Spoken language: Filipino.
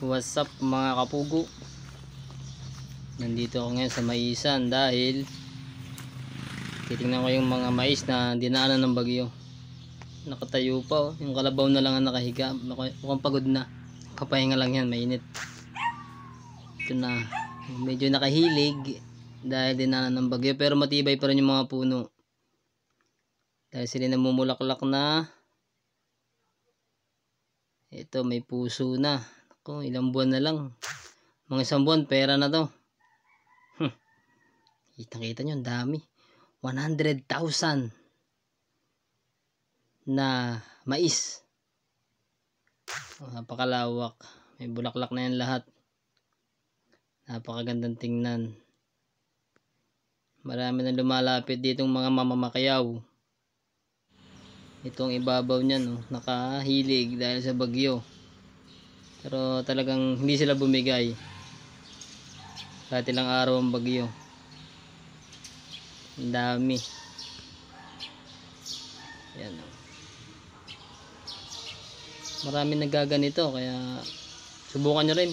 What's up mga kapugo? Nandito ako ngayon sa maisan dahil titingnan ko yung mga mais na dinaanan ng bagyo. Nakatayo pa oh. Yung kalabaw na lang ang nakahiga. Mukhang pagod na. Papahinga lang yan, mainit. Ito na. Medyo nakahilig dahil dinaanan ng bagyo, pero matibay pa rin yung mga puno. Dahil sila namumulaklak na. Ito may puso na. Kung ilang buwan na lang, mga isang buwan pera na to. Kita nyo, ang dami. 100,000 na mais. Napakalawak, may bulaklak na yan lahat. Napakagandang tingnan. Marami na lumalapit ditong mga mamamakayaw. Itong ibabaw niyan, oh, nakahilig dahil sa bagyo. Pero talagang hindi sila bumigay. Kahit ilang araw ang bagyo. Ang dami. Yan. Marami nagaganito, kaya subukan nyo rin.